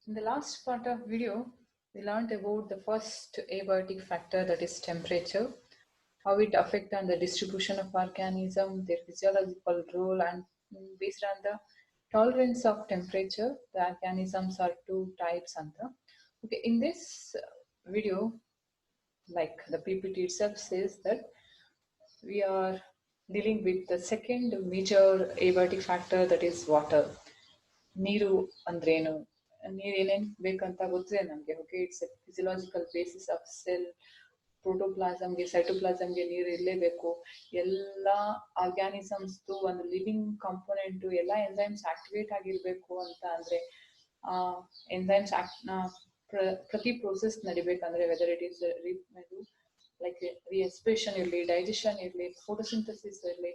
In the last part of video, we learned about the first abiotic factor, that is temperature, how it affects on the distribution of organism, their physiological role, and based on the tolerance of temperature, the organisms are two types. Okay, in this video, like the PPT itself says that we are dealing with the second major abiotic factor, that is water. ನೀರು ಅಂದ್ರೇನು, ನೀರು ಏನೇನು ಬೇಕಂತ ಗೊತ್ತಿದೆ ನಮಗೆ. Okay, it's a physiological basis of cell. ಪ್ರೋಟೋಪ್ಲಾಸಮ್ಗೆ ಸೈಟೋಪ್ಲಾಸಮ್ಗೆ ನೀರು ಇರಲೇಬೇಕು. ಎಲ್ಲ ಆರ್ಗ್ಯಾನಿಸಮ್ಸ್ದು ಒಂದು ಲಿವಿಂಗ್ ಕಂಪೋನೆಂಟು ಎಲ್ಲ ಎಂಜೈಮ್ಸ್ ಆಕ್ಟಿವೇಟ್ ಆಗಿರಬೇಕು ಅಂತ ಅಂದರೆ ಎಂಜೈಮ್ಸ್ ಪ್ರತಿ ಪ್ರೋಸೆಸ್ ನಡಿಬೇಕಂದ್ರೆ whether it is like respiration ಇರಲಿ, ಡೈಜೆಷನ್ ಇರಲಿ, ಫೋಟೋಸಿಂಥಸಿಸ್ ಇರಲಿ,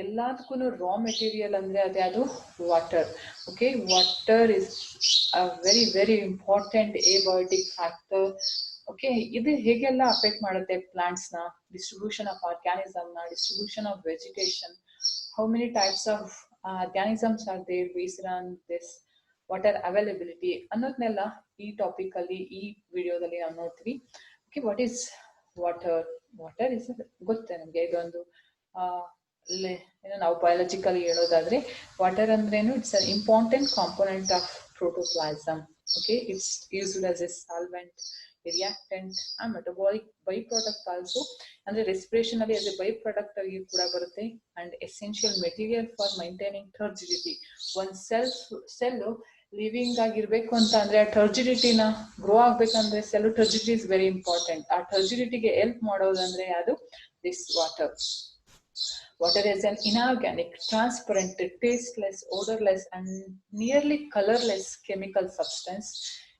ಎಲ್ಲದಕ್ಕೂ ರಾ ಮೆಟೀರಿಯಲ್ ಅಂದರೆ ಅದೇ ಅದು water. Okay, water is a very very important abiotic factor. Okay, ಇದು ಹೇಗೆಲ್ಲ ಅಫೆಕ್ಟ್ ಮಾಡುತ್ತೆ ಪ್ಲಾಂಟ್ಸ್ನ, ಡಿಸ್ಟ್ರಿಬ್ಯೂಷನ್ ಆಫ್ ಆರ್ಗ್ಯಾನಿಸಮ್ನ, distribution of vegetation, how many types of organisms are there based on this water availability ಅನ್ನೋದನ್ನೆಲ್ಲ ಈ ಟಾಪಿಕಲ್ಲಿ ಈ ವಿಡಿಯೋದಲ್ಲಿ ನಾವು ನೋಡ್ತೀವಿ. Okay, what is water? Water is ಗೊತ್ತೆ ನಮಗೆ, ಇದೊಂದು ಏನೋ ನಾವು ಬಯಾಲಜಿಕಲಿ ಹೇಳೋದಾದ್ರೆ ವಾಟರ್ ಅಂದ್ರೇನು, it's an important component of protoplasm. Okay, it's used as A solvent, reactant and metabolic byproduct also. ಅಂದ್ರೆ ರೆಸ್ಪಿರೇಷನ್ ಅಲ್ಲಿ ಆಸ್ ಎ ಬೈ ಪ್ರಾಡಕ್ಟ್ ಆಗಿ ಕೂಡ ಬರುತ್ತೆ. And essential material for maintaining turgidity. ಒಂದು cell living ಆಗಿರ್ಬೇಕು ಅಂತ ಅಂದ್ರೆ ಆ ಟರ್ಜಿಡಿಟಿನ ಗ್ರೋ ಆಗ್ಬೇಕಂದ್ರೆ cell turgidity is very important. ಆ ಟರ್ಜಿಡಿಟಿಗೆ ಹೆಲ್ಪ್ ಮಾಡೋದಂದ್ರೆ ಅದು this water. Water is an inorganic, transparent, tasteless, odorless, and nearly colorless chemical substance,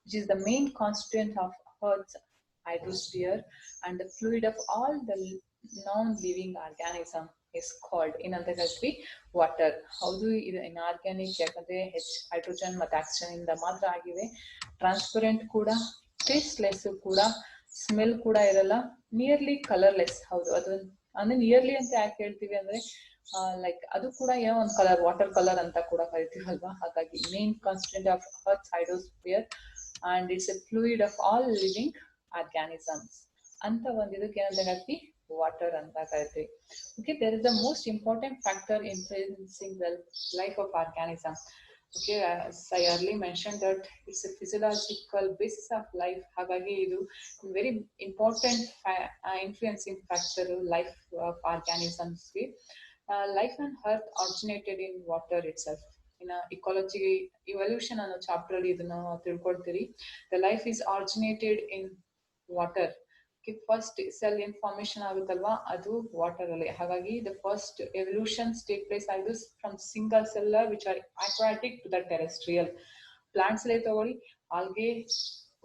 which is the main constituent of Earth's hydrosphere, and the fluid of all the non-living organism is called in other country water. ಹೌದು, ಇದು inorganic, ಯಾಕಂದ್ರೆ hydrogen ಮತ್ತು oxygen ಇಂದ ಮಾತ್ರ ಆಗಿವೆ. Transparent ಕೂಡ, tasteless ಕೂಡ, smell ಕೂಡ ಇರಲ್ಲ, ನಿಯರ್ಲಿ ಕಲರ್ಲೆಸ್. ಹೌದು, ಅದು ಅಂದ್ರೆ ನಿಯರ್ಲಿ ಅಂತ ಯಾಕೆ ಹೇಳ್ತೀವಿ ಅಂದ್ರೆ ಲೈಕ್ ಅದು ಕೂಡ ಏನೋ ಒಂದು ಕಲರ್, ವಾಟರ್ ಕಲರ್ ಅಂತ ಕೂಡ ಕರಿತೀವಲ್ವಾ. ಹಾಗಾಗಿ main constituent of earth hydrosphere and it's a fluid of all living organisms ಅಂತ ಒಂದು ಇದಕ್ಕೆ ಏನಂತ ಹೇಳ್ತೀವಿ, ವಾಟರ್ ಅಂತ ಕರಿತೀವಿ. Okay, there is the most important factor influencing the life of organism. Okay, as I earlier mentioned that it's a physiological basis of life. ಹಾಗಾಗಿ ಇದು very important influencing factor life of organisms. Life on Earth originated in water itself. In ecology evolution ಅನ್ನೋ chapter ಅಲ್ಲಿ ಇದನ್ನ ತಿಳ್ಕೊಳ್ತೀರಿ. The life is originated in water. First cell information ಆಗುತ್ತಲ್ವಾ, ಅದು water ಅಲ್ಲಿ. ಹಾಗಾಗಿ the first evolutions take place ಆಗಿದೆ from single cellular which are aquatic to the terrestrial. Plants ಅಲ್ಲಿ ತಗೊಳ್ಳಿ, ಆಲ್ಗೆ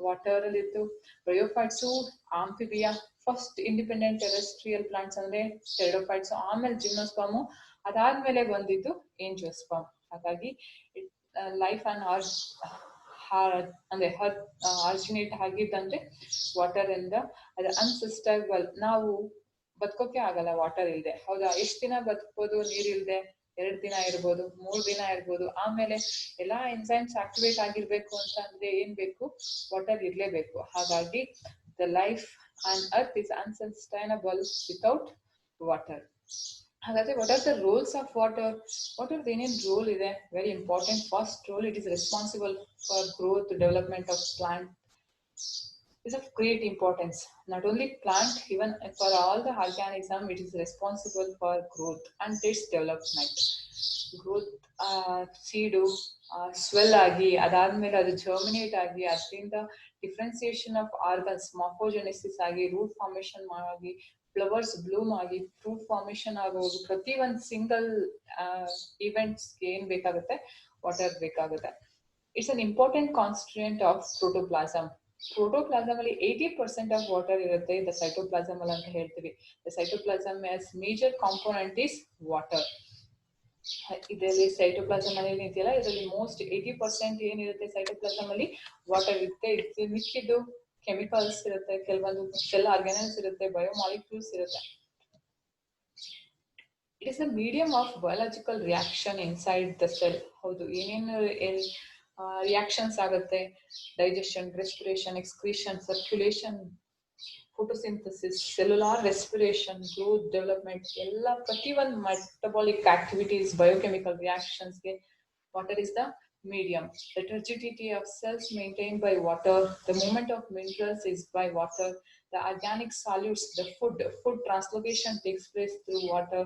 ವಾಟರ್ ಅಲ್ಲಿ ಇತ್ತು. Bryophytes, amphibia, first independent terrestrial plants ಅಂದ್ರೆ ಟೆರಡೋಫೈಟ್ಸ್, ಆಮೇಲೆ ಜಿಮ್ನೋಸ್ಪರ್ಮು, ಅದಾದ್ಮೇಲೆ ಬಂದಿದ್ದು ಏಂಜಿಯೋಸ್ಪರ್ಮ್. ಹಾಗಾಗಿ ಲೈಫ್ ಅಂಡ್ ಅಂದ್ರೆ ಆರ್ಜಿನೇಟ್ ಆಗಿದ್ದಂದ್ರೆ ವಾಟರ್ ಇಂದ. ಅದು ಅನ್ಸಸ್ಟೈಬಲ್, ನಾವು ಬದುಕೋಕೆ ಆಗಲ್ಲ ವಾಟರ್ ಇಲ್ದೆ. ಹೌದಾ, ಎಷ್ಟು ದಿನ ಬದುಕ್ಬೋದು ನೀರ್ ಇಲ್ದೆ? 2 ದಿನ ಇರ್ಬೋದು, 3 ದಿನ ಇರ್ಬೋದು. ಆಮೇಲೆ ಎಲ್ಲಾ ಎಂಜೈಮ್ಸ್ ಆಕ್ಟಿವೇಟ್ ಆಗಿರ್ಬೇಕು ಅಂತ ಅಂದ್ರೆ ಏನ್ ಬೇಕು? ವಾಟರ್ ಇರ್ಲೇಬೇಕು. ಹಾಗಾಗಿ the life on earth is unsustainable without water. ಹಾಗಾದ್ರೆ what are the roles of water? Water ಏನೇನು ರೋಲ್ ಇದೆ? Very important. First role, it is responsible for growth, development of plant. Is of great importance. Not only plant, even for all the organism, it is responsible for growth and its development. Growth, seedu swell agi, adadmele adu germinate agi, adrinda differentiation of organs, morphogenesis agi, root formation agi, flowers bloom agi, fruit formation agodu, prati one single events gain bekagutte, water bekagutte. It's an important constituent of protoplasm. Protoplasm ಅಲ್ಲಿ 80% of water ಇರುತ್ತೆ. The cytoplasm ಅಲ್ಲಿ ಅಂತ ಹೇಳ್ತೀವಿ. The cytoplasm as major component is water. ಇದರಲ್ಲಿ cytoplasm ಅಲ್ಲಿ ಏನಿದೆಯಲ್ಲ, ಇದರಲ್ಲಿ most 80% ಏನಿರುತ್ತೆ ಸೈಟೋಪ್ಲಾಸಮ್ ಅಲ್ಲಿ ವಾಟರ್ ಇರುತ್ತೆ. ಇದು ಮಿಕ್ಕಿದ್ದು ಕೆಮಿಕಲ್ಸ್ ಇರುತ್ತೆ, ಕೆಲವೊಂದು ಸೆಲ್ ಆರ್ಗ್ಯಾನಲ್ಸ್ ಇರುತ್ತೆ, ಬಯೋಮಾಲಿಕ್ಯೂಲ್ಸ್ ಇರುತ್ತೆ. It is a medium of biological reaction inside the cell. ಹೌದು, ಏನೇನು ರಿಯಾಕ್ಷನ್ಸ್ ಆಗುತ್ತೆ, digestion, respiration, excretion, circulation, photosynthesis, cellular respiration, growth, development ಎಲ್ಲ ಪ್ರತಿಯೊಂದು ಮೆಟಬಾಲಿಕ್ ಆಕ್ಟಿವಿಟೀಸ್, ಬಯೋಕೆಮಿಕಲ್ ರಿಯಾಕ್ಷನ್ಸ್ಗೆ water is the medium. The turgidity of cells maintained by water, the movement of minerals is by water, the organic solutes, the food translocation takes place through water,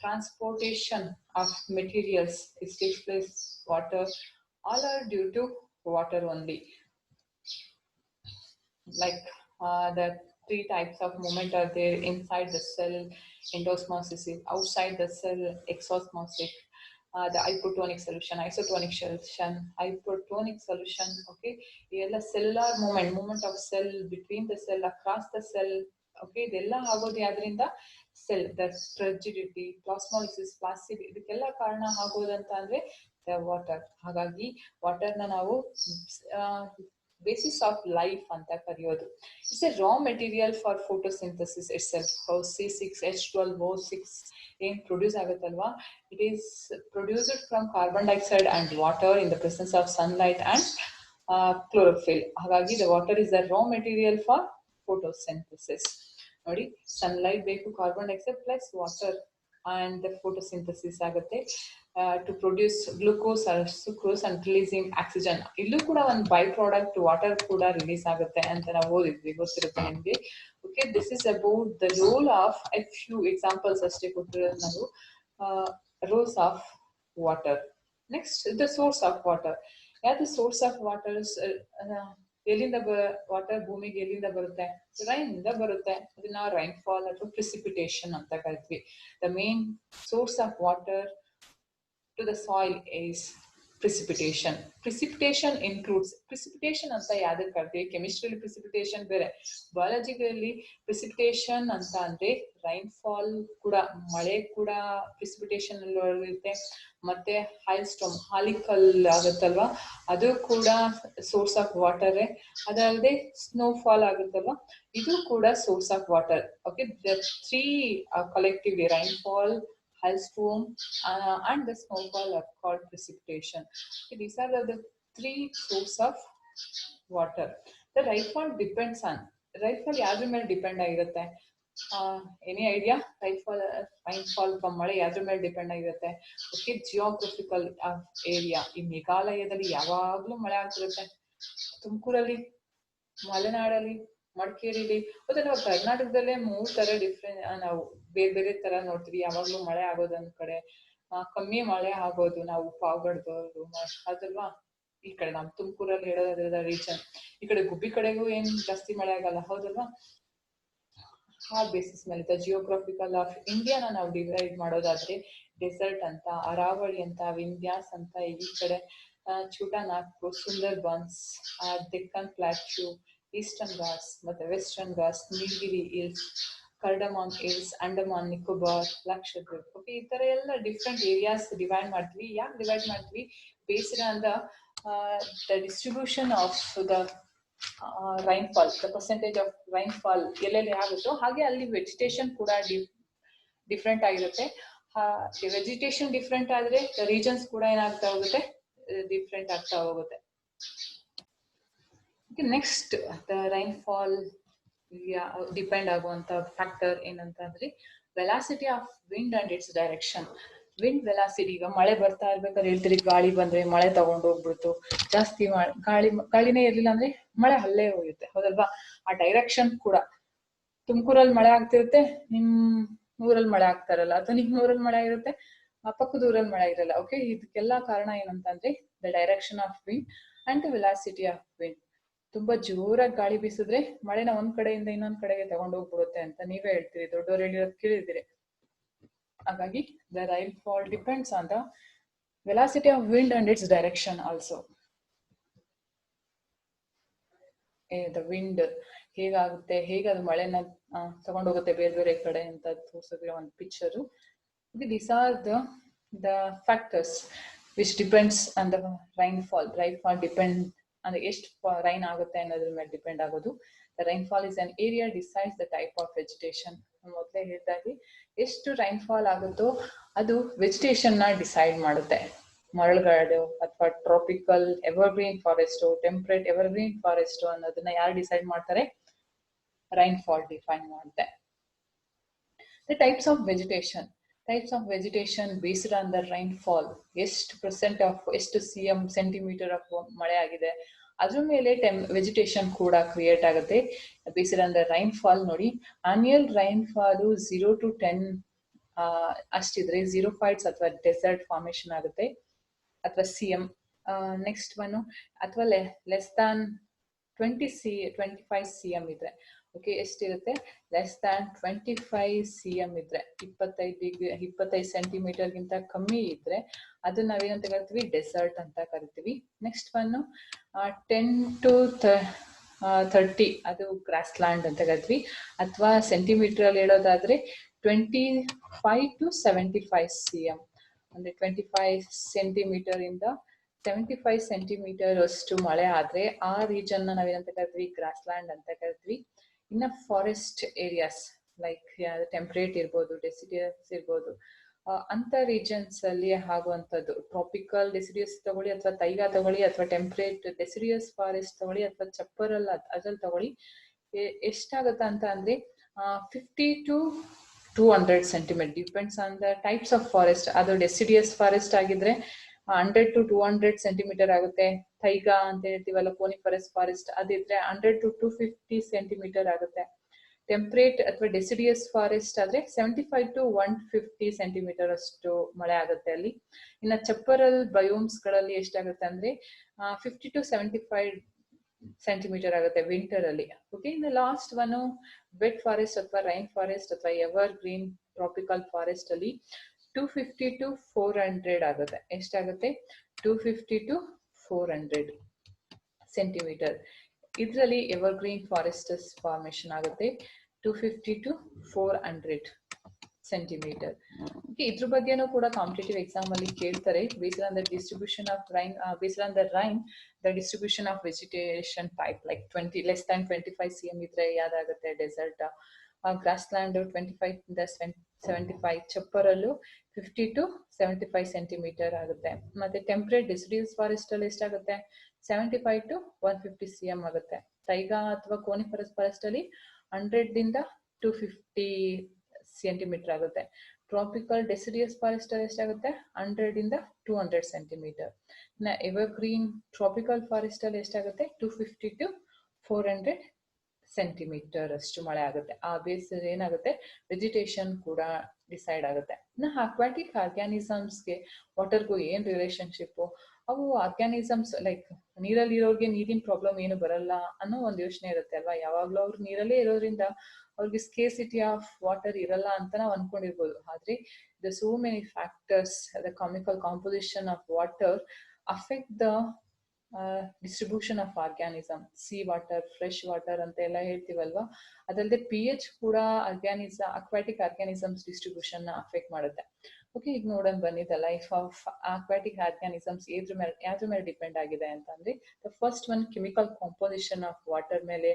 transportation of materials it takes place water, all are due to water only. Like the three types of movement are there: inside the cell, endosmosis; outside the cell, exosmosis. The hypotonic solution, isotonic solution, hypotonic solution. Okay, the cellular movement of cell, between the cell, across the cell. Okay, ಇದೆಲ್ಲ ಆಗೋದು ಯಾವ್ದ್ರಿಂದ? Cell. The ಫ್ರಿಜಿಡಿಟಿ, ಪ್ಲಾಸ್ಮಾಲಿಸಿಸ್, plastic, ಇದಕ್ಕೆಲ್ಲ ಕಾರಣ ಆಗೋದಂತ ಅಂದ್ರೆ water. ಹಾಗಾಗಿ ವಾಟರ್ನ ನಾವು basis of life ಅಂತ ಕರೆಯೋದು. It's a raw material for photosynthesis itself. C6H12O6 ಏನ್ ಪ್ರೊಡ್ಯೂಸ್ ಆಗುತ್ತಲ್ವಾ, it is produced from carbon dioxide and water in the presence of sunlight and chlorophyll. ಹಾಗಾಗಿ the water is the raw material for photosynthesis. ನೋಡಿ, sunlight ಬೇಕು, carbon dioxide plus water and the photosynthesis ಆಗುತ್ತೆ to produce glucose or sucrose and releasing oxygen. ಇಲ್ಲೂ ಕೂಡ ಒಂದು by product water ಕೂಡ release ಆಗುತ್ತೆ ಅಂತ ನಾವು ಓದಿದ್ವಿ, ಗೊತ್ತಿರುತ್ತೆ ನಿಮಗೆ. Okay, this is about the role of A few examples ಅಷ್ಟೇ ಕೊಟ್ಟಿರೋದು ನಾವು, rolls of water. Next, the source of water. ಯಾವ್ದು ಸೋರ್ಸ್ ಆಫ್ ವಾಟರ್ಸ್? ಎಲ್ಲಿಂದ ವಾಟರ್ ಭೂಮಿಗೆ ಎಲ್ಲಿಂದ ಬರುತ್ತೆ? ರೈನ್ ಇಂದ ಬರುತ್ತೆ. ಅದನ್ನ ರೈನ್ ಫಾಲ್ ಅಥವಾ ಪ್ರಿಸಿಪಿಟೇಷನ್ ಅಂತ ಕರಿತೀವಿ. The main source of water to the soil is precipitation. Precipitation includes, precipitation ಅಂತ ಯಾವ್ದಕ್ಕೆ ಕರಿತೀವಿ? ಕೆಮಿಸ್ಟ್ರಿಯಲ್ಲಿ ಪ್ರಿಸಿಪಿಟೇಷನ್ ಬೇರೆ, ಬಯಾಲಜಿಕಲಿ ಪ್ರಿಸಿಪಿಟೇಷನ್ ಅಂತ ಅಂದ್ರೆ ರೈನ್ ಫಾಲ್ ಕೂಡ, ಮಳೆ ಕೂಡ ಪ್ರಿಸಿಪಿಟೇಷನ್ ಅಲ್ಲಿ ಇರುತ್ತೆ. ಮತ್ತೆ ಹೈಲ್ ಸ್ಟೋಮ್, ಹಾಲಿಕಲ್ ಆಗುತ್ತಲ್ವಾ, ಅದು ಕೂಡ ಸೋರ್ಸ್ ಆಫ್ ವಾಟರೇ. ಅದಲ್ಲದೆ ಸ್ನೋ ಫಾಲ್ ಆಗುತ್ತಲ್ವಾ, ಇದು ಕೂಡ source of water. Okay, the three collectively, rainfall, hailstorm, and the snowfall are called precipitation. Okay, these are the three sources of water. The rainfall depends on, rainfall ಯಾವ್ದ್ರ ಮೇಲೆ depend ಆಗಿರುತ್ತೆ? Any idea? rainfall ಮಳೆ ಯಾವ್ದ್ರ ಮೇಲೆ depend ಆಗಿರುತ್ತೆ? Okay, geographical area. ಈ ಮೇಘಾಲಯದಲ್ಲಿ ಯಾವಾಗ್ಲೂ ಮಳೆ ಆಗ್ತಿರುತ್ತೆ, ತುಮಕೂರಲ್ಲಿ, ಮಲೆನಾಡಲ್ಲಿ, ಮಡಿಕೇರಿಲಿ. ಮತ್ತೆ ನಾವು ಕರ್ನಾಟಕದಲ್ಲೇ 3 ತರ ಡಿಫ್ರೆಂಟ್, ನಾವು ಬೇರೆ ಬೇರೆ ತರ ನೋಡ್ತೀವಿ. ಯಾವಾಗ್ಲೂ ಮಳೆ ಆಗೋದು ಒಂದ್ ಕಡೆ, ಕಮ್ಮಿ ಮಳೆ ಆಗೋದು ನಾವು ಪಾವಗಡದವರು ಅದಲ್ವಾ. ಈ ಕಡೆ ನಾವು ತುಮಕೂರಲ್ಲಿ ಹೇಳೋದ್ರದ ರೀಜನ್, ಈ ಕಡೆ ಗುಬ್ಬಿ ಕಡೆಗೂ ಏನ್ ಜಾಸ್ತಿ ಮಳೆ ಆಗಲ್ಲ, ಹೌದಲ್ವಾ. ಆ ಬೇಸಿಸ್ ಮೇಲೆ ದ ಜಿಯೋಗ್ರಫಿಕಲ್ ಆಫ್ ಇಂಡಿಯಾನ ನಾವು ಡಿವೈಡ್ ಮಾಡೋದಾದ್ರೆ, ಡೆಸರ್ಟ್ ಅಂತ, ಅರಾವಳಿ ಅಂತ, ವಿಂಧ್ಯಾಸ್ ಅಂತ ಈ ಕಡೆ, ಛೋಟಾ ನಾಗ್ಪುರ್, ಸುಂದರ್ಬನ್ಸ್, ಡೆಕ್ಕನ್ ಪ್ಲಾಟ್ಯೂ, ಈಸ್ಟರ್ನ್ ಘಾಟ್ಸ್, ಮತ್ತೆ western Ghats, Nilgiri hills, cardamom hills, Andaman Nicobar, Lakshadweep. Okay, ಈ ತರ ಎಲ್ಲ ಡಿಫ್ರೆಂಟ್ ಏರಿಯಾಸ್ ಡಿವೈಡ್ ಮಾಡ್ತೀವಿ. ಯಾಕೆ ಡಿವೈಡ್ ಮಾಡ್ತೀವಿ? Based on the distribution of the rainfall, the percentage of rainfall ಎಲ್ಲೆಲ್ಲಿ ಆಗುತ್ತೋ ಹಾಗೆ ಅಲ್ಲಿ ವೆಜಿಟೇಷನ್ ಕೂಡ ಡಿಫ್ರೆಂಟ್ ಆಗಿರುತ್ತೆ. ವೆಜಿಟೇಷನ್ ಡಿಫ್ರೆಂಟ್ ಆದ್ರೆ ರೀಜನ್ಸ್ ಕೂಡ ಏನಾಗ್ತಾ ಹೋಗುತ್ತೆ? ಡಿಫ್ರೆಂಟ್ ಆಗ್ತಾ ಹೋಗುತ್ತೆ. ನೆಕ್ಸ್ಟ್, ದ ರೈನ್ಫಾಲ್ ಡಿಪೆಂಡ್ ಆಗುವಂತ ಫ್ಯಾಕ್ಟರ್ ಏನಂತ ಅಂದ್ರೆ velocity of wind and it's direction. Wind velocity, ಈಗ ಮಳೆ ಬರ್ತಾ ಇರ್ಬೇಕಾದ್ರೆ ಹೇಳ್ತೀರಿ, ಗಾಳಿ ಬಂದ್ರೆ ಮಳೆ ತಗೊಂಡು ಹೋಗ್ಬಿಡ್ತು, ಜಾಸ್ತಿ ಗಾಳಿನೇ ಇರ್ಲಿಲ್ಲ ಅಂದ್ರೆ ಮಳೆ ಅಲ್ಲೇ ಹೋಗುತ್ತೆ, ಹೌದಲ್ವಾ. ಆ ಡೈರೆಕ್ಷನ್ ಕೂಡ, ತುಮಕೂರಲ್ಲಿ ಮಳೆ ಆಗ್ತಿರುತ್ತೆ, ನಿಮ್ ಊರಲ್ಲಿ ಮಳೆ ಆಗ್ತಾ ಇರಲ್ಲ, ಅಥವಾ ನಿಮ್ ಊರಲ್ಲಿ ಮಳೆ ಇರುತ್ತೆ, ಪಕ್ಕದ ಊರಲ್ಲಿ ಮಳೆ ಇರಲ್ಲ. ಓಕೆ, ಇದಕ್ಕೆಲ್ಲ ಕಾರಣ ಏನಂತಂದ್ರೆ the direction of wind and the velocity of wind. ತುಂಬಾ ಜೋರಾಗಿ ಗಾಳಿ ಬೀಸಿದ್ರೆ ಮಳೆನ ಒಂದ್ ಕಡೆಯಿಂದ ಇನ್ನೊಂದ್ ಕಡೆಗೆ ತಗೊಂಡು ಹೋಗ್ಬಿಡುತ್ತೆ ಅಂತ ನೀವೇ ಹೇಳ್ತೀರಿ, ದೊಡ್ಡವ್ರು ಹೇಳಿರೋದು ಕೇಳಿದಿರಿ. ಹಾಗಾಗಿ the rainfall depends on the velocity of wind and it's direction also. The wind ಹೇಗಾಗುತ್ತೆ, ಹೇಗೆ ಅದು ಮಳೆನ ತಗೊಂಡೋಗುತ್ತೆ ಬೇರೆ ಬೇರೆ ಕಡೆ ಅಂತ ತೋರಿಸಿದ್ರೆ ಒಂದು picture. These are the factors which depends on the rainfall. Rainfall depend ಅಂದ್ರೆ ಎಷ್ಟು ರೈನ್ ಆಗುತ್ತೆ ಅನ್ನೋದ್ರ ಮೇಲೆ ಡಿಪೆಂಡ್ ಆಗೋದು. The rainfall is an area decides the type of vegetation. ಮೊದಲೇ ಹೇಳ್ತಾ ಇದ್ವಿ, ಎಷ್ಟು ರೈನ್ಫಾಲ್ ಆಗುತ್ತೋ ಅದು ವೆಜಿಟೇಷನ್ ನ ಡಿಸೈಡ್ ಮಾಡುತ್ತೆ. ಮರಳುಗಾಡು ಅಥವಾ tropical evergreen forest, temperate evergreen forest ಅನ್ನೋದನ್ನ ಯಾರು ಡಿಸೈಡ್ ಮಾಡ್ತಾರೆ? ರೈನ್ಫಾಲ್ ಡಿಫೈನ್ ಮಾಡುತ್ತೆ. The types of vegetation. Types of vegetation based on the rainfall. ಎಷ್ಟು ಪರ್ಸೆಂಟ್ ಆಫ್ ಎಷ್ಟು ಸೆಂಟಿಮೀಟರ್ ಆಫ್ ಮಳೆ ಆಗಿದೆ ಅದ್ರ ಮೇಲೆ ವೆಜಿಟೇಷನ್ ಕೂಡ ಕ್ರಿಯೇಟ್ ಆಗುತ್ತೆ ಬೇಸ್ಡ್ ಆನ್ ದ ರೈನ್ಫಾಲ್. ನೋಡಿ, ಆನ್ಯುಯಲ್ ರೈನ್ಫಾಲು 0 to 10 ಅಷ್ಟಿದ್ರೆ ಝೀರೋಫೈಟ್ಸ್ ಅಥವಾ ಡೆಸರ್ಟ್ ಫಾರ್ಮೇಶನ್ ಆಗುತ್ತೆ ಅಥವಾ CM. ನೆಕ್ಸ್ಟ್ ಒನ್ ಅಥವಾ ಲೆಸ್ ದಾನ್ 25 CM ಇದ್ರೆ, ಓಕೆ, ಎಷ್ಟಿರುತ್ತೆ? ಲೆಸ್ ದ್ಯಾನ್ 25 CM ಇದ್ರೆ, 25 ಸೆಂಟಿಮೀಟರ್ಗಿಂತ ಕಮ್ಮಿ ಇದ್ರೆ ಅದು ನಾವೇನಂತ ಕರಿತೀವಿ? ಡೆಸರ್ಟ್ ಅಂತ ಕರಿತೀವಿ. ನೆಕ್ಸ್ಟ್ ಒನ್ 10 to 30 ಅದು ಗ್ರಾಸ್ ಲ್ಯಾಂಡ್ ಅಂತ ಕರಿತೀವಿ. ಅಥವಾ ಸೆಂಟಿಮೀಟರ್ ಅಲ್ಲಿ ಹೇಳೋದಾದ್ರೆ 25 to 75 CM, ಅಂದ್ರೆ 25 ಸೆಂಟಿಮೀಟರ್ ಇಂದ 75 ಸೆಂಟಿಮೀಟರ್ ಅಷ್ಟು ಮಳೆ ಆದ್ರೆ ಆ ರೀಜನ್ ನಾವೇನಂತ ಕರಿತೀವಿ? ಗ್ರಾಸ್ ಲ್ಯಾಂಡ್ ಅಂತ ಕರಿತೀವಿ. ಇನ್ನ ಫಾರೆಸ್ಟ್ ಏರಿಯಾಸ್ ಲೈಕ್ ಟೆಂಪರೇಟ್ ಇರ್ಬೋದು, ಡೆಸಿಡಿಯಸ್ ಇರ್ಬೋದು, ಅಂತ ರೀಜನ್ಸ್ ಅಲ್ಲಿ ಆಗುವಂಥದ್ದು ಟ್ರಾಪಿಕಲ್ ಡೆಸಿಡಿಯಸ್ ತಗೊಳ್ಳಿ ಅಥವಾ ತೈಗ ತಗೊಳ್ಳಿ ಅಥವಾ ಟೆಂಪರೇಟ್ ಡೆಸಿಡಿಯಸ್ ಫಾರೆಸ್ಟ್ ತಗೊಳ್ಳಿ ಅಥವಾ ಚಪ್ಪರಲ್ ಅದ್ರಲ್ಲಿ ತಗೊಳ್ಳಿ, ಎಷ್ಟಾಗುತ್ತೆ ಅಂತ ಅಂದ್ರೆ 50 to 200 centimetre, depends on the types of forest. ಅದು ಡೆಸಿಡಿಯಸ್ ಫಾರೆಸ್ಟ್ ಆಗಿದ್ರೆ 100 to 200 ಸೆಂಟಿಮೀಟರ್ ಆಗುತ್ತೆ. ತೈಗಾ ಅಂತ ಹೇಳ್ತೀವಲ್ಲ, ಕೋನಿಫರಸ್ ಫಾರೆಸ್ಟ್, ಅದಿದ್ರೆ 100 to 250 ಸೆಂಟಿಮೀಟರ್ ಆಗುತ್ತೆ. ಟೆಂಪರೇಟ್ ಅಥವಾ ಡೆಸಿಡಿಯಸ್ ಫಾರೆಸ್ಟ್ ಆದ್ರೆ 75 to 150 ಸೆಂಟಿಮೀಟರ್ ಅಷ್ಟು ಮಳೆ ಆಗುತ್ತೆ ಅಲ್ಲಿ. ಇನ್ನು ಚಪ್ಪರಲ್ ಬಯೋಮ್ಸ್ ಗಳಲ್ಲಿ ಎಷ್ಟಾಗುತ್ತೆ ಅಂದ್ರೆ 50 to 75 ಸೆಂಟಿಮೀಟರ್ ಆಗುತ್ತೆ ವಿಂಟರ್ ಅಲ್ಲಿ. ಓಕೆ, ಇನ್ನು ಲಾಸ್ಟ್ ಒನ್ ವೆಟ್ ಫಾರೆಸ್ಟ್ ಅಥವಾ ರೈನ್ ಫಾರೆಸ್ಟ್ ಅಥವಾ ಎವರ್ ಗ್ರೀನ್ ಟ್ರಾಪಿಕಲ್ ಫಾರೆಸ್ಟ್ ಅಲ್ಲಿ 250 to 400 ಆಗುತ್ತೆ. ಎಷ್ಟಾಗುತ್ತೆ? 250 to 400 ಸೆಂಟಿಮೀಟರ್. ಇದರಲ್ಲಿ ಎವರ್ಗ್ರೀನ್ ಫಾರೆಸ್ಟ್ ಫಾರ್ಮೇಶನ್ ಆಗುತ್ತೆ 250 to 400 ಸೆಂಟಿಮೀಟರ್. ಇದ್ರ ಬಗ್ಗೆನೂ ಕೂಡ ಕಾಂಪಿಟೇಟಿವ್ ಎಕ್ಸಾಮ್ ಅಲ್ಲಿ ಕೇಳ್ತಾರೆ. Based on the distribution of rain, based on the rain the distribution of vegetation type, like 20 less than 25 CM ಇದ್ರೆ ಯಾವ್ದಾಗುತ್ತೆ? ಡೆಸರ್ಟ್. ಗ್ರಾಸ್ ಲ್ಯಾಂಡ್ 25 ಇಂದ 75, ಚಪ್ಪರಲ್ಲೂ 50 to 75 centimetre ಆಗುತ್ತೆ. ಮತ್ತೆ ಟೆಂಪರೇಟ್ ಡೆಸಿಡಿಯಸ್ ಫಾರೆಸ್ಟ್ ಅಲ್ಲಿ ಎಷ್ಟಾಗುತ್ತೆ? 75 to 150 CM ಆಗುತ್ತೆ. ತೈಗಾ ಅಥವಾ ಕೋನಿಫರಸ್ ಫಾರೆಸ್ಟ್ ಅಲ್ಲಿ 100 ದಿಂದ 250 ಸೆಂಟಿಮೀಟರ್ ಆಗುತ್ತೆ. ಟ್ರಾಪಿಕಲ್ ಡೆಸಿಡಿಯಸ್ ಫಾರೆಸ್ಟ್ ಅಲ್ಲಿ ಎಷ್ಟಾಗುತ್ತೆ? 100 ಇಂದ 200 ಸೆಂಟಿಮೀಟರ್. ಇನ್ನ ಎವರ್ಗ್ರೀನ್ ಟ್ರಾಪಿಕಲ್ ಫಾರೆಸ್ಟ್ ಅಲ್ಲಿ ಎಷ್ಟಾಗುತ್ತೆ? 250 to 400 ಸೆಂಟಿಮೀಟರ್ ಅಷ್ಟು ಮಳೆ ಆಗುತ್ತೆ. ಆ ಬೇಸ್ ಏನಾಗುತ್ತೆ? ವೆಜಿಟೇಷನ್ ಕೂಡ ಡಿಸೈಡ್ ಆಗುತ್ತೆ. ಇನ್ನು ಅಕ್ವಾಟಿಕ್ ಆರ್ಗ್ಯಾನಿಸಮ್ಸ್ಗೆ ವಾಟರ್ಗೂ ಏನ್ ರಿಲೇಶನ್ಶಿಪ್? ಅವು ಆರ್ಗ್ಯಾನಿಸಮ್ಸ್ ಲೈಕ್ ನೀರಲ್ಲಿ ಇರೋರಿಗೆ ನೀರಿನ ಪ್ರಾಬ್ಲಮ್ ಏನು ಬರಲ್ಲ ಅನ್ನೋ ಒಂದು ಯೋಚನೆ ಇರುತ್ತೆ ಅಲ್ವಾ. ಯಾವಾಗ್ಲೂ ಅವ್ರು ನೀರಲ್ಲೇ ಇರೋದ್ರಿಂದ ಅವ್ರಿಗೆ ಸ್ಕೇರ್ಸಿಟಿ ಆಫ್ ವಾಟರ್ ಇರಲ್ಲ ಅಂತ ನಾವು ಅನ್ಕೊಂಡಿರ್ಬೋದು. ಆದ್ರೆ the so many factors, the chemical composition of water affect the distribution of organism. C water, fresh water ಅಂತ ಎಲ್ಲ ಹೇಳ್ತೀವಲ್ವಾ. ಅದಲ್ಲದೆ pH ಕೂಡ ಅಕ್ವಾಟಿಕ್ ಆರ್ಗ್ಯಾನಿಸಮ್ಸ್ ಡಿಸ್ಟ್ರಿಬ್ಯೂಷನ್ ನ ಅಫೆಕ್ಟ್ ಮಾಡುತ್ತೆ. ಓಕೆ, ಈಗ ನೋಡೋಣ ಬನ್ನಿ. The life of aquatic organisms ಯಾವ್ದ್ರ ಮೇಲೆ ಡಿಪೆಂಡ್ ಆಗಿದೆ ಅಂತಂದ್ರೆ, the first one chemical composition of water ಮೇಲೆ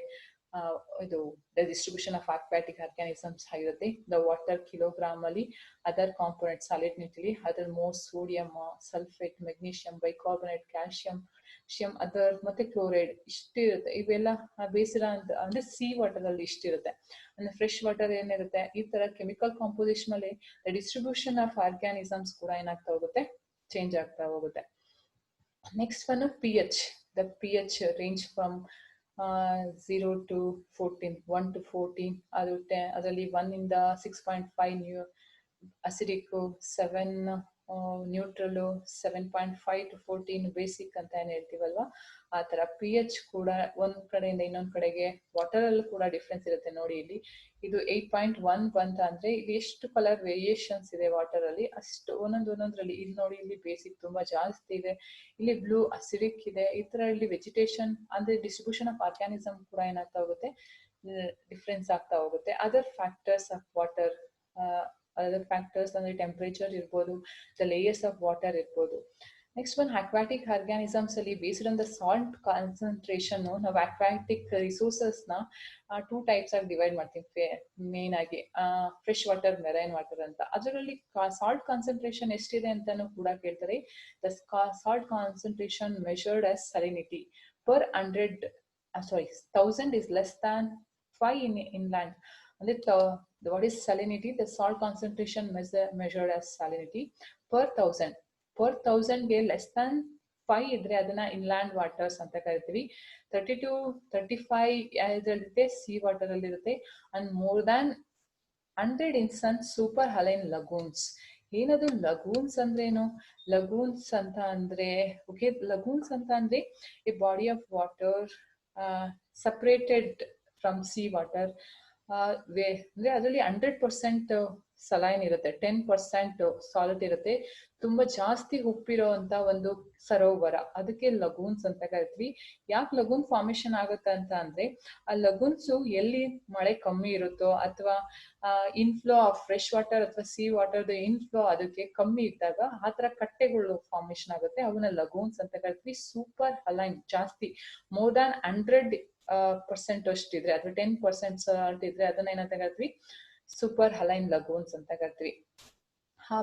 ಇದು the distribution of aquatic organisms ಆಗಿರುತ್ತೆ. ದ ವಾಟರ್ ಕಿಲೋಗ್ರಾಮ್ ಅಲ್ಲಿ other component ಸಾಲಿನಿಟಿ, other most sodium, sulphate, magnesium, bicarbonate, calcium, other ಮತ್ತೆ chloride ಇಷ್ಟಿರುತ್ತೆ. ಇವೆಲ್ಲ ಬೇಸಿರ ಅಂದ್ರೆ ಸಿ ವಾಟರ್ ಅಲ್ಲಿ ಇಷ್ಟಿರುತ್ತೆ. ಅಂದ್ರೆ ಫ್ರೆಶ್ ವಾಟರ್ ಏನಿರುತ್ತೆ, ಈ ತರ ಕೆಮಿಕಲ್ ಕಾಂಪೋಸಿಷನ್ ಅಲ್ಲಿ ದ ಡಿಸ್ಟ್ರಿಬ್ಯೂಷನ್ ಆಫ್ ಆರ್ಗ್ಯಾನಿಸಮ್ಸ್ ಕೂಡ ಏನಾಗ್ತಾ ಹೋಗುತ್ತೆ? ಚೇಂಜ್ ಆಗ್ತಾ ಹೋಗುತ್ತೆ. Next one pH. The pH range from 0 to 14, 1 to 14. ಅದರಲ್ಲಿ 1 ಇಂದ 6.5 ಅಸಿಡಿಕ್, 7 ನ್ಯೂಟ್ರಲ್, 7.5 to 14 ಬೇಸಿಕ್ ಅಂತ ಏನ್ ಹೇಳ್ತೀವಲ್ವಾ, ಆ ತರ pH ಕೂಡ ಒಂದ್ ಕಡೆಯಿಂದ ಇನ್ನೊಂದ್ ಕಡೆಗೆ ವಾಟರ್ ಅಲ್ಲೂ ಕೂಡ ಡಿಫ್ರೆನ್ಸ್ ಇರುತ್ತೆ. ನೋಡಿ ಇಲ್ಲಿ ಇದು 8.1 ಬಂತ ಅಂದ್ರೆ ಇಲ್ಲಿ ಎಷ್ಟು ಕಲರ್ ವೇರಿಯೇಷನ್ಸ್ ಇದೆ ವಾಟರ್ ಅಲ್ಲಿ, ಅಷ್ಟು ಒಂದೊಂದ್ರಲ್ಲಿ. ಇಲ್ಲಿ ನೋಡಿ, ಇಲ್ಲಿ ಬೇಸಿಕ್ ತುಂಬಾ ಜಾಸ್ತಿ ಇದೆ, ಇಲ್ಲಿ ಬ್ಲೂ ಅಸಿಡಿಕ್ ಇದೆ. ಈ ತರ ಇಲ್ಲಿ ವೆಜಿಟೇಷನ್ ಅಂದ್ರೆ ಡಿಸ್ಟ್ರಿಬ್ಯೂಷನ್ ಆಫ್ ಆರ್ಗ್ಯಾನಿಸಮ್ ಕೂಡ ಏನಾಗ್ತಾ ಹೋಗುತ್ತೆ? ಡಿಫ್ರೆನ್ಸ್ ಆಗ್ತಾ ಹೋಗುತ್ತೆ. Other factors of water, other factors ಅಂದ್ರೆ ಟೆಂಪರೇಚರ್ ಇರ್ಬೋದು, ದ ಲೇಯರ್ಸ್ ಆಫ್ ವಾಟರ್ ಇರ್ಬೋದು. ನೆಕ್ಸ್ಟ್ ಒನ್ aquatic organisms ಅಲ್ಲಿ based on the salt concentration ನಾವು aquatic ರಿಸೋರ್ಸಸ್ನ ಟೂ ಟೈಪ್ಸ್ ಆಗಿ ಡಿವೈಡ್ ಮಾಡ್ತೀವಿ ಮೇನ್ ಆಗಿ ಫ್ರೆಶ್ ವಾಟರ್ ಮೆರೈನ್ ವಾಟರ್ ಅಂತ. ಅದರಲ್ಲಿ ಸಾಲ್ಟ್ ಕಾನ್ಸಂಟ್ರೇಷನ್ ಎಷ್ಟಿದೆ ಅಂತಾನು ಕೂಡ ಕೇಳ್ತಾರೆ. The salt concentration measured as salinity per 1000 is less than 5 in inland. ಅಂದ್ರೆ what is salinity? The salt concentration measured as salinity per 1000 ಗೆ ಲೆಸ್ ದ್ಯಾನ್ 5 ಇದ್ರೆ ಅದನ್ನ ಇನ್ಲ್ಯಾಂಡ್ ವಾಟರ್ಸ್ ಅಂತ ಕರಿತೀವಿ. 30 to 35 ಇದರಲ್ಲಿರುತ್ತೆ ಸಿ ವಾಟರ್ ಅಲ್ಲಿ ಇರುತ್ತೆ. And more than 100 instances super haline lagoons. ಏನದು lagoons ಅಂದ್ರೆ ಏನು? ಲಗೂನ್ಸ್ ಅಂತ ಅಂದ್ರೆ ಲಗೂನ್ಸ್ ಅಂತ ಅಂದ್ರೆ A body of water separated from C water. ಅಂದ್ರೆ ಅದರಲ್ಲಿ 100% ಸಲೈನ್ ಇರುತ್ತೆ, 10% ಸಾಲ್ಟ್ ಇರುತ್ತೆ. ತುಂಬಾ ಜಾಸ್ತಿ ಉಪ್ಪಿರೋ ಅಂತ ಒಂದು ಸರೋವರ, ಅದಕ್ಕೆ ಲಗೂನ್ಸ್ ಅಂತ ಕರಿತೀವಿ. ಯಾಕೆ ಲಗೂನ್ ಫಾರ್ಮೇಶನ್ ಆಗುತ್ತೆ ಅಂತ ಅಂದ್ರೆ ಆ ಲಗೂನ್ಸ್ ಎಲ್ಲಿ ಮಳೆ ಕಮ್ಮಿ ಇರುತ್ತೋ ಅಥವಾ ಇನ್ಫ್ಲೋ ಆಫ್ ಫ್ರೆಶ್ ವಾಟರ್ ಅಥವಾ ಸಿ ವಾಟರ್ ಇನ್ಫ್ಲೋ ಅದಕ್ಕೆ ಕಮ್ಮಿ ಇದ್ದಾಗ ಆ ತರ ಕಟ್ಟೆಗಳು ಫಾರ್ಮೇಶನ್ ಆಗುತ್ತೆ. ಅವನ್ನ ಲಗೂನ್ಸ್ ಅಂತ ಕರಿತೀವಿ. ಸೂಪರ್ ಹಲೈನ್ ಜಾಸ್ತಿ ಮೋರ್ ದ್ಯಾನ್ 100% ಅಷ್ಟಿದ್ರೆ ಅಥವಾ 10% ಸಾಲ್ಟ್ ಇದ್ರೆ ಅದನ್ನ ಏನಂತ ಕರಿತೀವಿ? ಸೂಪರ್ ಹಲೈನ್ ಲಗೂನ್ಸ್ ಅಂತ ಕರಿತೀವಿ.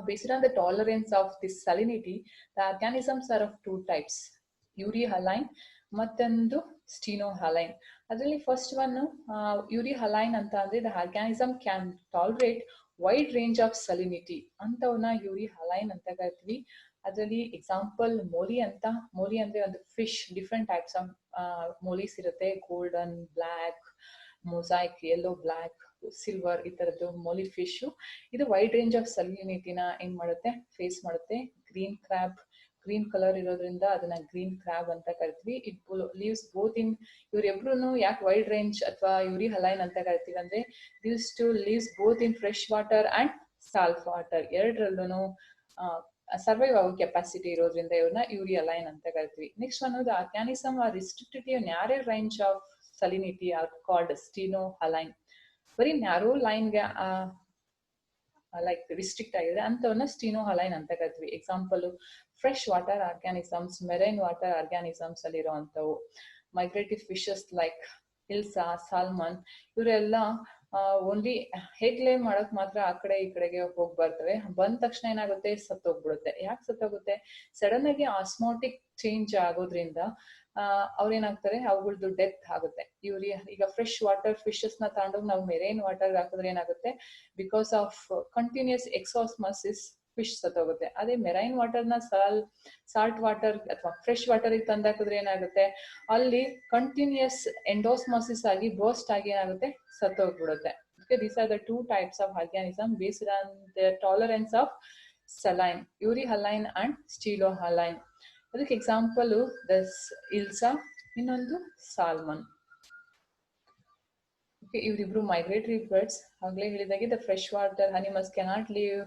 Based on the tolerance of this salinity, the organisms are of two types, ಯೂರಿಹಲೈನ್ ಮತ್ತೊಂದು ಸ್ಟೀನೋಹಲೈನ್. ಅದರಲ್ಲಿ ಫಸ್ಟ್ ಒನ್ ಯೂರಿಹಲೈನ್ ಅಂತ ಅಂದ್ರೆ the organism can tolerate wide range of salinity ಅಂತವನ್ನ ಯೂರಿಹಲೈನ್ ಅಂತ ಕರಿತೀವಿ. ಅದರಲ್ಲಿ ಎಕ್ಸಾಂಪಲ್ ಮೋಲಿ ಅಂತ. ಮೋಲಿ ಅಂದ್ರೆ ಒಂದು fish, different types of mollies ಇರುತ್ತೆ. Golden, black, mosaic, yellow, black, silver, ಈ ತರದ್ದು ಮೋಲಿ ಫಿಶ್. ಇದು ವೈಡ್ ರೇಂಜ್ ಆಫ್ ಸಲಿನಿಟಿನ ಏನ್ ಮಾಡುತ್ತೆ? ಫೇಸ್ ಮಾಡುತ್ತೆ. ಗ್ರೀನ್ ಕ್ರಾಬ್, ಗ್ರೀನ್ ಕಲರ್ ಇರೋದ್ರಿಂದ ಅದನ್ನ ಗ್ರೀನ್ ಕ್ರಾಬ್ ಅಂತ ಕರಿತೀವಿ. ಇಟ್ ಲೀವ್ಸ್ ಬೋತ್ ಇನ್, ಇವ್ರೆಬ್ರು ಯಾಕೆ ವೈಡ್ ರೇಂಜ್ ಅಥವಾ ಯೂರಿಹಲೈನ್ ಅಂತ ಕರಿತೀವಿ ಅಂದ್ರೆ these two lives both in fresh water and salt water, ಎರಡರಲ್ಲೂ ಸರ್ವೈವ್ ಆಗೋ ಕೆಪಾಸಿಟಿ ಇರೋದ್ರಿಂದ ಇವ್ರನ್ನ ಯೂರಿಹಲೈನ್ ಅಂತ ಕರಿತೀವಿ. Next one, the organism are restricted to narrow range of salinity are called stenohaline. ಬರೀ ನ್ಯಾರೋ ಲೈನ್ಗೆ ಲೈಕ್ ರಿಸ್ಟ್ರಿಕ್ಟ್ ಆಗಿದೆ ಅಂತವನ್ನ ಸ್ಟೀನೋಹಲೈನ್ ಅಂತ ಕರಿತೀವಿ. Example fresh water organisms, marine water organisms ಅಲ್ಲಿ ಇರುವಂತವು. ಮೈಗ್ರೇಟಿವ್ ಫಿಶಸ್ ಲೈಕ್ ಹಿಲ್ಸಾ, ಸಾಲ್ಮನ್, ಇವರೆಲ್ಲ ಓನ್ಲಿ ಹೇಗ್ಲೇ ಮಾಡಕ್ ಮಾತ್ರ ಆ ಕಡೆ ಈ ಕಡೆಗೆ ಹೋಗಿ ಬರ್ತವೆ. ಬಂದ ತಕ್ಷಣ ಏನಾಗುತ್ತೆ? ಸತ್ತೋಗ್ಬಿಡುತ್ತೆ. ಯಾಕೆ ಸತ್ತೋಗುತ್ತೆ? ಸಡನ್ ಆಗಿ ಆಸ್ಮೋಟಿಕ್ ಚೇಂಜ್ ಆಗೋದ್ರಿಂದ ಅವ್ರೇನಾಗ್ತಾರೆ? ಅವುಗಳದ್ದು ಡೆತ್ ಆಗುತ್ತೆ. ಈಗ ಫ್ರೆಶ್ ವಾಟರ್ ಫಿಶಸ್ ನ ತಗೊಂಡೋಗಿ ನಾವು ಮೆರೈನ್ ವಾಟರ್ ಹಾಕಿದ್ರೆ ಏನಾಗುತ್ತೆ? Because of continuous exosmosis fish ಸತ್ತೋಗುತ್ತೆ. ಅದೇ ಮೆರೈನ್ ವಾಟರ್ನ ಸಾಲ್ಟ್ ವಾಟರ್ ಅಥವಾ ಫ್ರೆಶ್ ವಾಟರ್ ತಂದಾಕಿದ್ರೆ ಏನಾಗುತ್ತೆ? ಅಲ್ಲಿ ಕಂಟಿನ್ಯೂಸ್ ಎಂಡೋಸ್ಮಾಸಿಸ್ ಆಗಿ ಬರ್ಸ್ಟ್ ಆಗಿ ಏನಾಗುತ್ತೆ? ಸತ್ತೋಗ್ಬಿಡುತ್ತೆ. These are the two types of organism based on their tolerance of saline, euryhaline and stenohaline. ಅದಕ್ಕೆ ಎಕ್ಸಾಂಪಲ್ ದಸ್ ಇಲ್ಸಾ, ಇನ್ನೊಂದು ಸಾಲ್ಮನ್. ಇವರಿಬ್ರು ಮೈಗ್ರೇಟರಿ ಬರ್ಡ್ಸ್. ಆಗ್ಲೇ ಹೇಳಿದಾಗೆ the fresh water animals cannot leave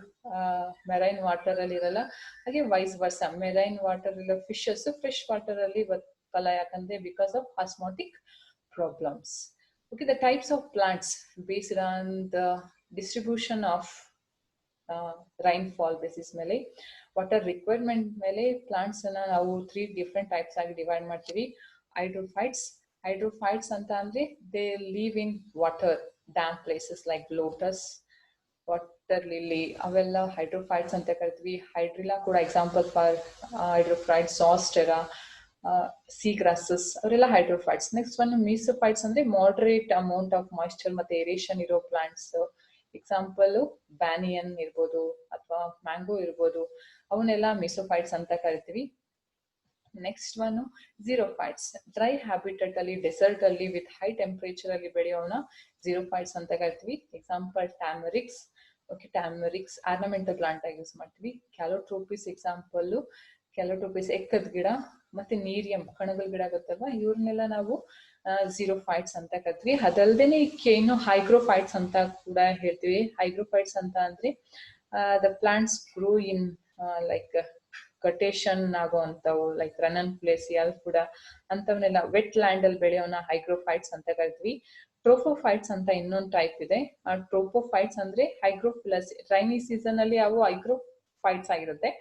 marine water ಅಲ್ಲಿ ಇರಲ್ಲ. ಹಾಗೆ ವೈಸ್ ವರ್ಸ, ಮೆರೈನ್ ವಾಟರ್ ಇರೋ ಫಿಶಸ್ ಫ್ರೆಶ್ ವಾಟರ್ ಅಲ್ಲಿ ಬದುಕಲ್ಲ. ಯಾಕಂದ್ರೆ because of osmotic problems. Okay, the types of plants based on the distribution of rainfall basis ಮೇಲೆ, ವಾಟರ್ ರಿಕ್ವೈರ್ಮೆಂಟ್ ಮೇಲೆ plants ಅನ್ನ ನಾವು 3 ಡಿಫ್ರೆಂಟ್ ಟೈಪ್ಸ್ ಆಗಿ ಡಿವೈಡ್ ಮಾಡ್ತೀವಿ. ಹೈಡ್ರೋಫೈಟ್ಸ್ ಅಂತ ಅಂದ್ರೆ they live in water, dam places like lotus, water lily, ಅವೆಲ್ಲ hydrophytes ಅಂತ ಕರಿತೀವಿ. ಹೈಡ್ರಿಲಾ ಕೂಡ example for hydrophytes. Zostera, sea grasses, ಅವರೆಲ್ಲ ಹೈಡ್ರೋಫೈಟ್ಸ್. ನೆಕ್ಸ್ಟ್ ಒನ್ ಮೀಸೋಫೈಟ್ಸ್ ಅಂದ್ರೆ ಮಾಡರೇಟ್ ಅಮೌಂಟ್ ಆಫ್ ಮಾಯಿಶ್ಚರ್ ಮತ್ತೆ ಏರೇಷನ್ ಇರೋ ಪ್ಲಾಂಟ್ಸ್. ಎಕ್ಸಾಂಪಲ್ ಬ್ಯಾನಿಯನ್ ಇರ್ಬೋದು ಅಥವಾ ಮ್ಯಾಂಗೋ ಇರ್ಬೋದು, ಅವನ್ನೆಲ್ಲ ಮೀಸೋಫೈಟ್ಸ್ ಅಂತ ಕರಿತೀವಿ. Next one xerophytes. Dry habitat ಅಲ್ಲಿ, ಡೆಸರ್ಟ್ ಅಲ್ಲಿ ವಿತ್ ಹೈ ಟೆಂಪರೇಚರ್ ಅಲ್ಲಿ ಬೆಳೆಯೋಣ ಝೀರೋಫೈಟ್ಸ್ ಅಂತ ಕರಿತೀವಿ. Example tamarix. Okay, ಟ್ಯಾಮರಿಕ್ಸ್ ornamental plant ಆಗಿ ಯೂಸ್ ಮಾಡ್ತೀವಿ. ಕ್ಯಾಲೋಟ್ರೋಪಿಸ್ ಎಕ್ಸಾಂಪಲ್, ಕ್ಯಾಲೋಟ್ರೋಪಿಸ್ ಎಕ್ಕದ ಗಿಡ, ಮತ್ತೆ ನೀರಿಯಂ ಕಣಗಲ್ ಗಿಡ ಗೊತ್ತಲ್ವಾ, ಇವ್ರನ್ನೆಲ್ಲ ನಾವು ಝೀರೋಫೈಟ್ಸ್ ಅಂತ ಕರಿತೀವಿ. ಅದಲ್ದೇನೆ ಇನ್ನು ಹೈಗ್ರೋಫೈಟ್ಸ್ ಅಂತ ಕೂಡ ಹೇಳ್ತೀವಿ. ಹೈಗ್ರೋಫೈಟ್ಸ್ ಅಂತ ಅಂದ್ರೆ the plants grow in like ಕಟೇಷನ್ ಆಗುವಂತವು, ಲೈಕ್ ರನ್ ಪ್ಲೇಸ್, ಅಲ್ಲಿ ಕೂಡ ಅಂತವನ್ನೆಲ್ಲ ವೆಟ್ ಲ್ಯಾಂಡ್ ಅಲ್ಲಿ ಬೆಳೆಯೋನ ಹೈಗ್ರೋಫೈಟ್ಸ್ ಅಂತ ಕರಿತೀವಿ. ಟ್ರೋಫೋಫೈಟ್ಸ್ ಅಂತ ಇನ್ನೊಂದು ಟೈಪ್ ಇದೆ. ಆ ಟ್ರೋಫೋಫೈಟ್ಸ್ ಅಂದ್ರೆ ಹೈಗ್ರೋಫಿಲಸ್, ರೈನಿ ಸೀಸನ್ ಅಲ್ಲಿ ಅವು ಹೈಗ್ರೋಫೈಟ್ಸ್ ಆಗಿರುತ್ತೆ.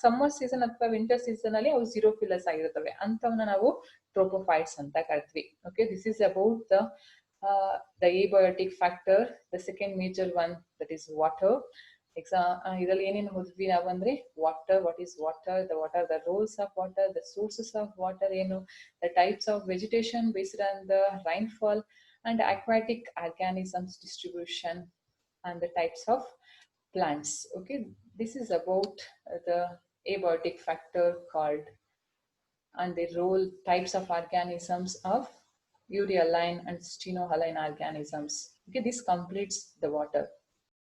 ಸಮ್ಮರ್ ಸೀಸನ್ ಅಥವಾ ವಿಂಟರ್ ಸೀಸನ್ ಅಲ್ಲಿ ಅವು ಝೀರೋಫಿಲಸ್ ಆಗಿರ್ತವೆ, ಅಂತವನ್ನ ನಾವು ಟ್ರೋಪೋಫೈಟ್ಸ್ ಅಂತ ಕರಿತೀವಿ. Okay, this is about the abiotic factor. The second major one, that is water. ಇದರಲ್ಲಿ ಏನೇನು ಓದಿದ್ವಿ ನಾವು ಅಂದ್ರೆ water, what is water, what are the roles of water, the sources of water ಏನು, the types of vegetation based on the rainfall, and aquatic organisms distribution, and the types of plants. Okay, this is about the abiotic factor called, and the role, types of organisms of urealine and stenohaline organisms. Okay, this completes the water.